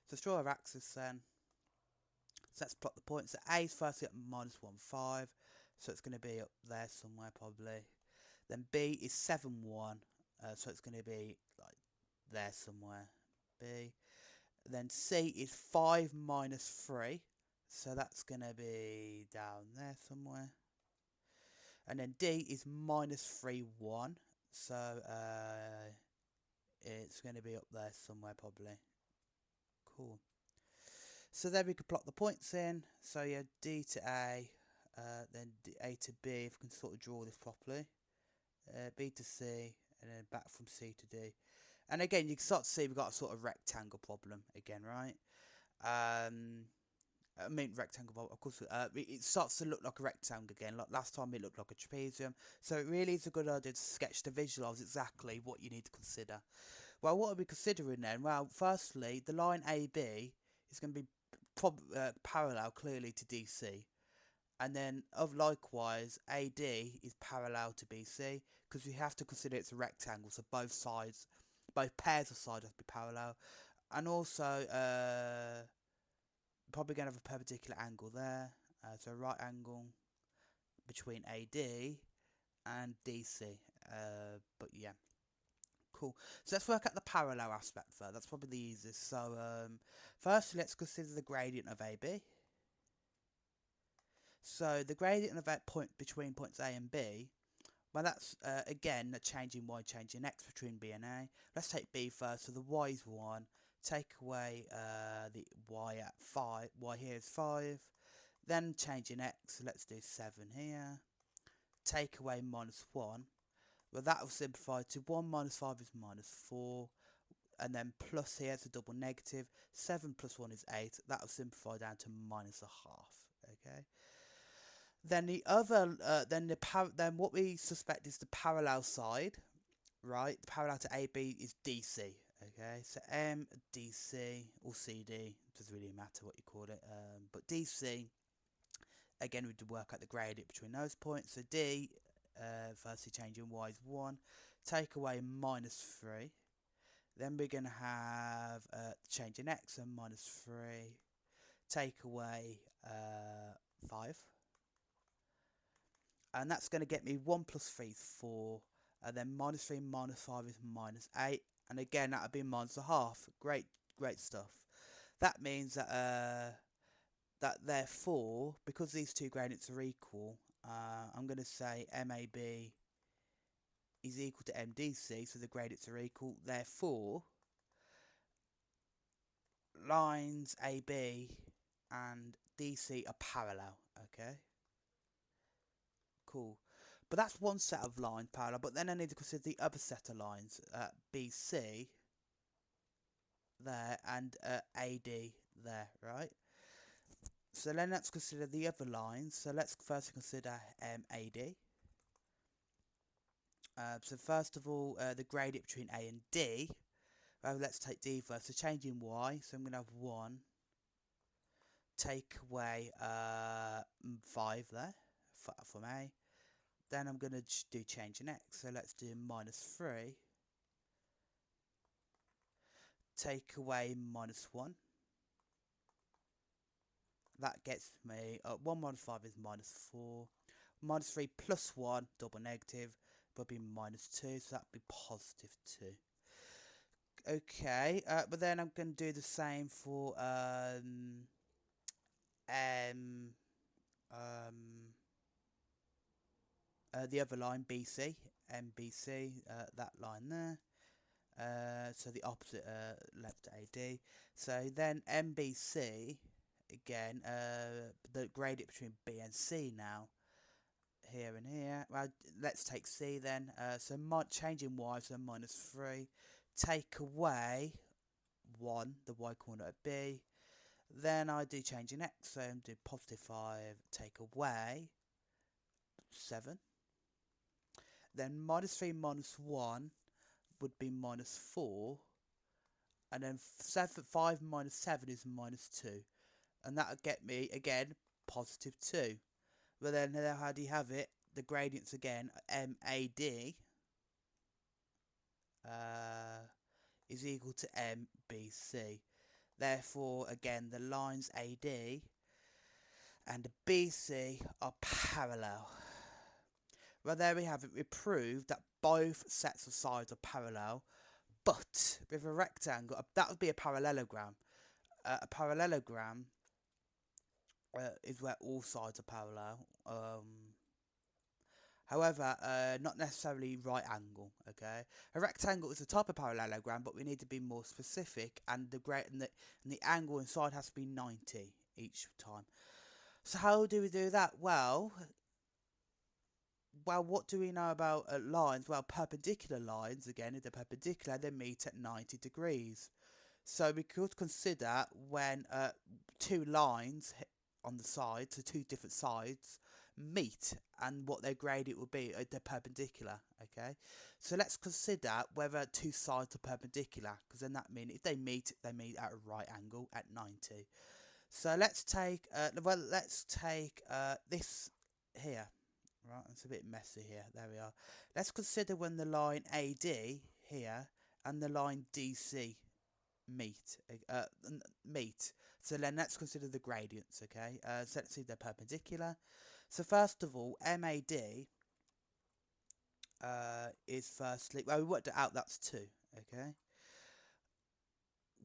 [SPEAKER 1] So let's draw our axis then. So let's plot the points. So A is firstly at minus 1, 5, so it's going to be up there somewhere probably. Then B is 7, 1, so it's going to be like there somewhere, B. Then C is 5 minus 3, so that's going to be down there somewhere. And then D is minus 3, 1, so it's going to be up there somewhere probably. Cool. So there we could plot the points in. So yeah, D to A, then A to B, if we can sort of draw this properly. B to C, and then back from C to D. And again, you can start to see we've got a sort of rectangle problem again, right? I mean rectangle problem, of course. It starts to look like a rectangle again. Like last time, it looked like a trapezium. So it really is a good idea to sketch to visualise exactly what you need to consider. Well, what are we considering then? Well, firstly, the line AB is going to be parallel clearly to DC. And then, likewise, AD is parallel to BC, because we have to consider it's a rectangle, so both sides, both pairs of sides have to be parallel. And also, probably going to have a perpendicular angle there, so right angle between AD and DC. But yeah, cool. So let's work out the parallel aspect first. That's probably the easiest. So firstly, let's consider the gradient of AB. So the gradient of that point between points A and B, well, that's again a change in y, change in x between B and A. Let's take B first. So the y is 1. Take away the y at 5. Y here is 5. Then change in x. So let's do 7 here. Take away minus 1. Well, that will simplify to 1 minus 5 is minus 4. And then plus here is a double negative. 7 plus 1 is 8. That will simplify down to minus a half. Okay. Then the other, then what we suspect is the parallel side, right? The parallel to AB is DC. Okay, so MDC or CD, doesn't really matter what you call it, but DC. Again, we would work out the gradient between those points. So D, firstly changing y is 1, take away minus 3. Then we're going to have change in x, and minus 3, take away 5. And that's going to get me 1 plus 3 is 4, and then minus 3 minus 5 is minus 8, and again that would be minus a half. Great stuff. That means that therefore, because these two gradients are equal, I'm going to say MAB is equal to MDC, so the gradients are equal. Therefore, lines AB and DC are parallel. Okay. Cool. But that's one set of lines parallel, but then I need to consider the other set of lines, BC there and AD there, right? So then let's consider the other lines. So let's first consider AD. So first of all, the gradient between A and D. Let's take D first. So changing Y, so I'm going to have 1. Take away 5 there from A. Then I'm going to do change in x, so let's do minus 3. Take away minus 1. That gets me, 1 minus 5 is minus 4. Minus 3 plus 1, double negative, will be minus 2, so that would be positive 2. Okay, but then I'm going to do the same for the other line, BC, MBC, that line there. So the opposite left AD. So then MBC, again, the gradient between B and C now, here and here. Well, let's take C then. So changing Y, so minus 3. Take away 1, the Y coordinate at B. Then I do change in X, so I do positive 5, take away 7. Then minus 3 minus 1, would be minus 4, and then 5 minus 7 is minus 2, and that would get me again positive 2. But then how do you have it? The gradients again, MAD is equal to MBC. Therefore, again, the lines AD and BC are parallel. Well, there we have it. We proved that both sets of sides are parallel, but with a rectangle, that would be a parallelogram. A parallelogram is where all sides are parallel. However, not necessarily right angle. Okay, a rectangle is a type of parallelogram, but we need to be more specific, and the angle inside has to be 90 each time. So how do we do that? Well, what do we know about lines? Well, perpendicular lines, again, if they're perpendicular, they meet at 90 degrees. So we could consider when two lines on the side, so two different sides, meet, and what their gradient will be. They're perpendicular. Okay, so let's consider whether two sides are perpendicular, because then that means if they meet at a right angle at 90. So let's take this here. Right, it's a bit messy here. There we are. Let's consider when the line AD here and the line DC meet. So then let's consider the gradients. Okay. So let's see if they're perpendicular. So first of all, MAD is firstly. Well, we worked it out. That's 2. Okay.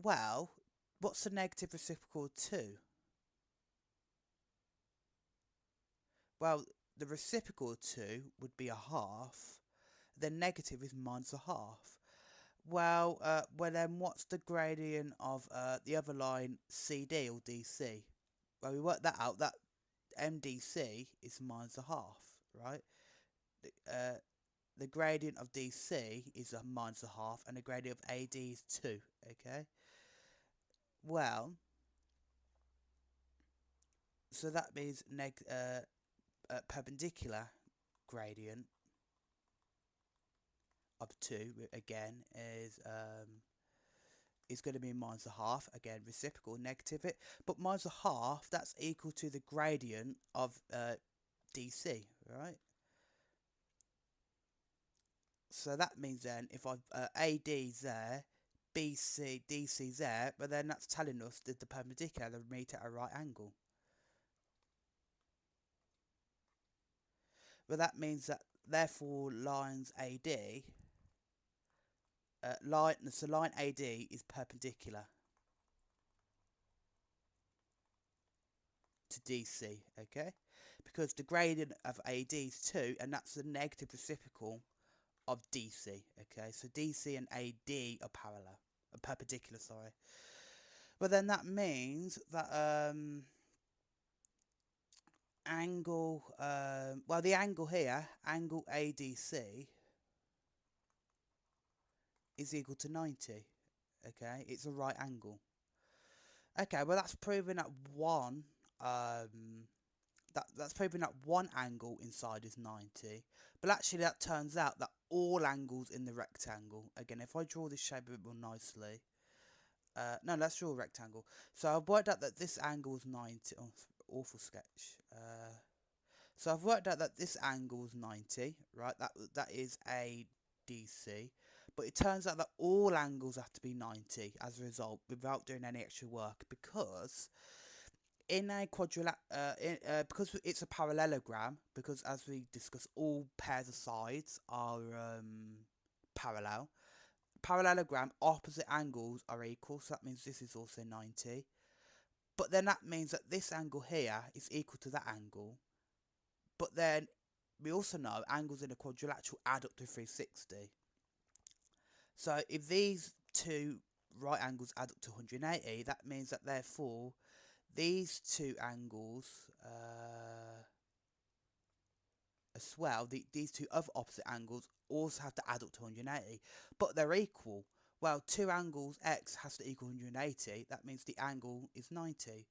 [SPEAKER 1] Well, what's the negative reciprocal of 2? Well, the reciprocal of 2 would be a half. The negative is minus a half. Well, then what's the gradient of the other line, CD or DC? Well, we worked that out. That MDC is minus a half, right? The gradient of DC is a minus a half, and the gradient of AD is 2. Okay. Well, so that means perpendicular gradient of 2 again is going to be minus a half. Again, reciprocal, negative it, but minus a half, that's equal to the gradient of DC, right? So that means then if AD's there, BC, DC's there, but then that's telling us that the perpendicular, they meet at a right angle. But that means that therefore lines AD, line AD is perpendicular to DC, okay? Because the gradient of AD is 2, and that's the negative reciprocal of DC, okay? So DC and AD are perpendicular, sorry. But then that means that the angle here, angle ADC, is equal to 90. Okay, it's a right angle. Okay, well that's proving that that's proving that one angle inside is 90. But actually that turns out that all angles in the rectangle, again, if I draw this shape a bit more nicely, no, let's draw a rectangle. So I've worked out that this angle is 90. Oh, awful sketch. So I've worked out that this angle is 90, right? That is ADC. But it turns out that all angles have to be 90 as a result, without doing any extra work, because in a because it's a parallelogram, because as we discussed, all pairs of sides are parallel. Parallelogram, opposite angles are equal, so that means this is also 90. But then that means that this angle here is equal to that angle. But then we also know angles in a quadrilateral add up to 360. So if these two right angles add up to 180, that means that therefore these two angles as well, these two other opposite angles also have to add up to 180, but they're equal. Well, two angles x has to equal 180, that means the angle is 90.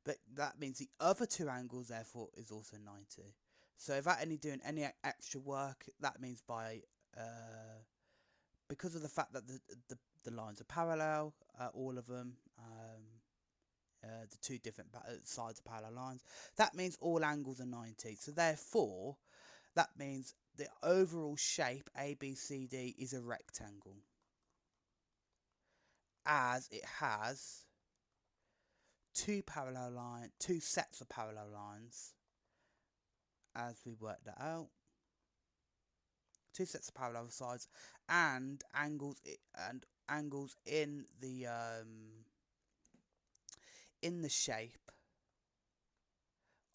[SPEAKER 1] But that means the other two angles therefore is also 90. So without doing any extra work, that means by because of the fact that the lines are parallel, all of them, the two different sides of parallel lines, that means all angles are 90. So therefore, that means the overall shape ABCD is a rectangle, as it has two sets of parallel lines, as we worked that out. Two sets of parallel sides and angles in the shape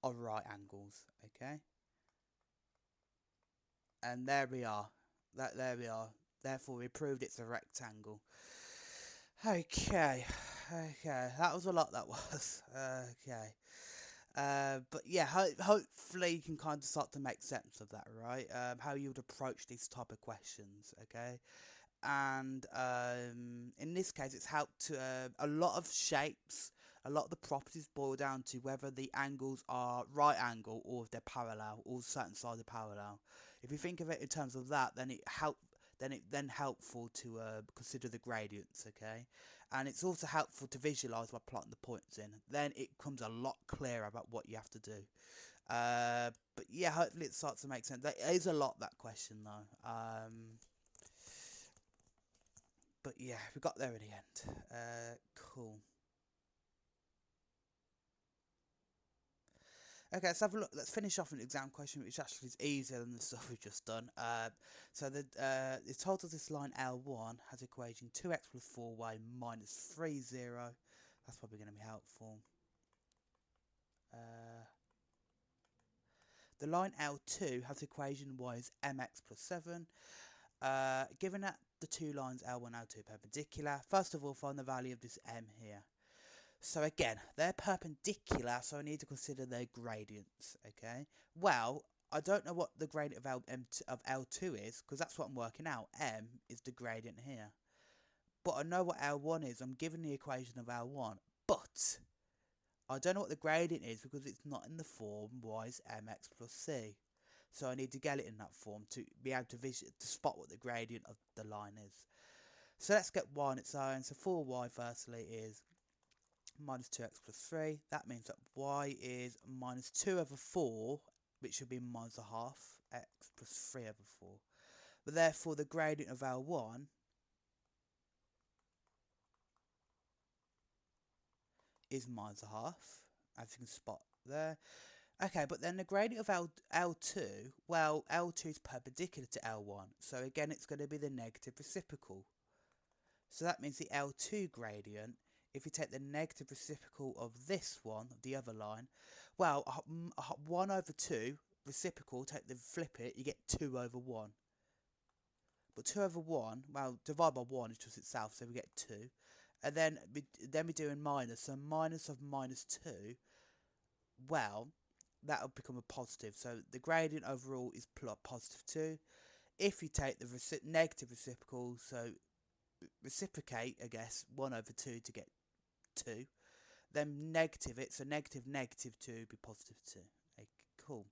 [SPEAKER 1] are right angles. Okay, and there we are. There we are. Therefore, we proved it's a rectangle. Okay, that was a lot. That was okay. But yeah, hopefully you can kind of start to make sense of that, right? How you would approach these type of questions, okay? And in this case, it's helped to a lot of shapes, a lot of the properties boil down to whether the angles are right angle or if they're parallel, or certain sides are parallel. If you think of it in terms of that, then it's helpful to consider the gradients, okay? And it's also helpful to visualize by plotting the points in. Then it becomes a lot clearer about what you have to do. But yeah, hopefully it starts to make sense. There is a lot, that question though. But yeah, we got there in the end. Cool. Okay, let's have a look. Let's finish off an exam question, which actually is easier than the stuff we've just done. So it told us this line L1 has equation 2x plus 4y minus 3, 0. That's probably going to be helpful. The line L2 has equation y is mx plus 7. Given that the two lines L1 and L2 are perpendicular, first of all, find the value of this m here. So again, they're perpendicular, so I need to consider their gradients, okay? Well, I don't know what the gradient of L2 is, because that's what I'm working out. M is the gradient here. But I know what L1 is. I'm given the equation of L1. But I don't know what the gradient is because it's not in the form y is mx plus c. So I need to get it in that form to be able to spot what the gradient of the line is. So let's get y on its own. So 4y firstly is minus 2x plus 3. That means that y is minus 2 over 4, which should be minus a half, x plus 3 over 4. But therefore the gradient of L1 is minus a half, as you can spot there. Okay, but then the gradient of L2, well, L2 is perpendicular to L1, so again it's going to be the negative reciprocal. So that means the L2 gradient, if you take the negative reciprocal of this one, the other line, well, 1 over 2 reciprocal, flip it, you get 2 over 1. But 2 over 1, well, divide by 1 is just itself, so we get 2. And then we're doing minus, so minus of minus 2, well, that'll become a positive. So the gradient overall is positive 2. If you take the negative reciprocal, so reciprocate, I guess, 1 over 2 to get 2. Then negative it, so negative 2 would be positive 2. Okay, cool.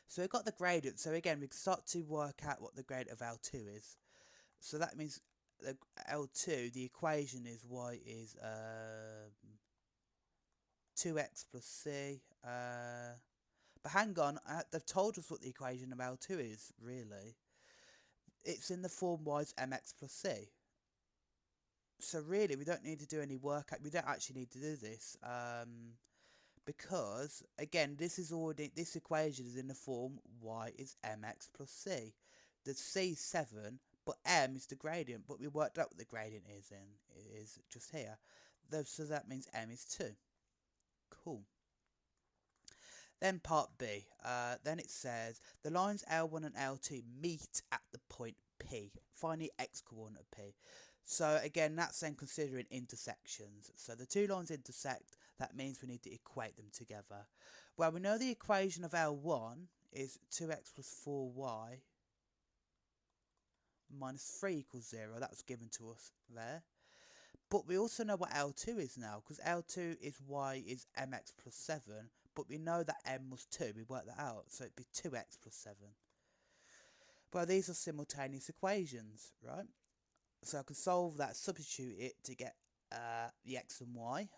[SPEAKER 1] So we've got the gradient. So again, we can start to work out what the gradient of L2 is. So that means the L2, the equation is y is 2x plus c. But hang on, they've told us what the equation of L2 is, really. It's in the form y is mx plus c. So really, we don't need to do any work. We don't actually need to do this. Because, again, this equation is in the form y is mx plus c. The c is 7, but m is the gradient. But we worked out what the gradient is It is just here. So that means m is 2. Cool. Then part B. Then it says, the lines L1 and L2 meet at the point P. Find the x-coordinate of P. So again, that's then considering intersections. So the two lines intersect, that means we need to equate them together. Well, we know the equation of L1 is 2x plus 4y minus 3 equals 0. That was given to us there. But we also know what L2 is now, because L2 is y is mx plus 7, but we know that m was 2. We worked that out, so it'd be 2x plus 7. Well, these are simultaneous equations, right? So I can solve that, substitute it to get the x and y.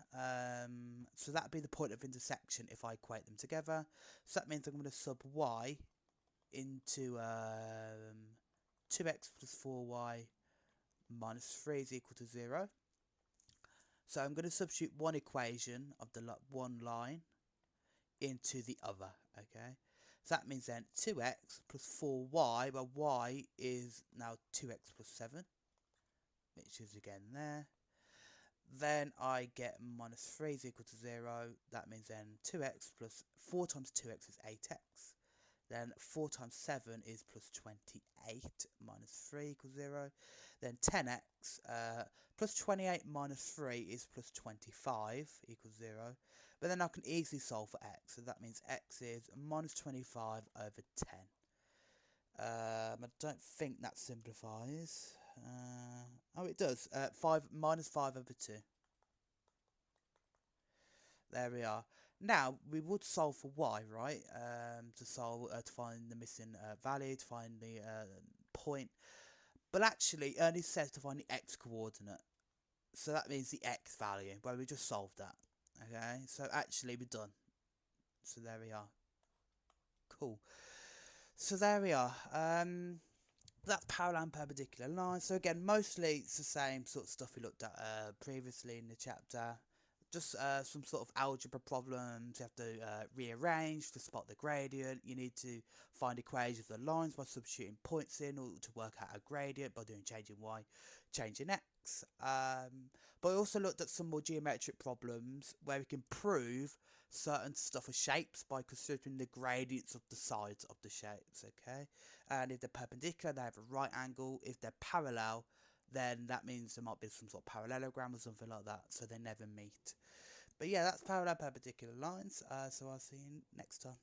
[SPEAKER 1] So that would be the point of intersection if I equate them together. So that means I'm going to sub y into 2x plus 4y minus 3 is equal to 0. So I'm going to substitute one equation of the one line into the other, okay? So that means then 2x plus 4y, well, y is now 2x plus 7, which is again there. Then I get minus 3 is equal to 0. That means then 2x plus 4 times 2x is 8x. Then 4 times 7 is plus 28 minus 3 equals 0. Then 10x plus 28 minus 3 is plus 25 equals 0. But then I can easily solve for x. So that means x is minus 25 over 10. I don't think that simplifies. Oh, it does. 5 minus 5 over 2. There we are. Now we would solve for y, right? To find the missing value, to find the point. But actually, it only says to find the x coordinate. So that means the x value. Well, we just solved that. Okay. So actually, we're done. So there we are. Cool. So there we are. That's parallel and perpendicular lines. So again, mostly it's the same sort of stuff we looked at previously in the chapter. Just some sort of algebra problems. You have to rearrange to spot the gradient. You need to find equations of the lines by substituting points in order to work out a gradient by doing changing y, changing x. But I also looked at some more geometric problems where we can prove certain stuff of shapes by considering the gradients of the sides of the shapes, okay? And if they're perpendicular, they have a right angle. If they're parallel, then that means there might be some sort of parallelogram or something like that, so they never meet. But yeah, that's parallel perpendicular lines, so I'll see you next time.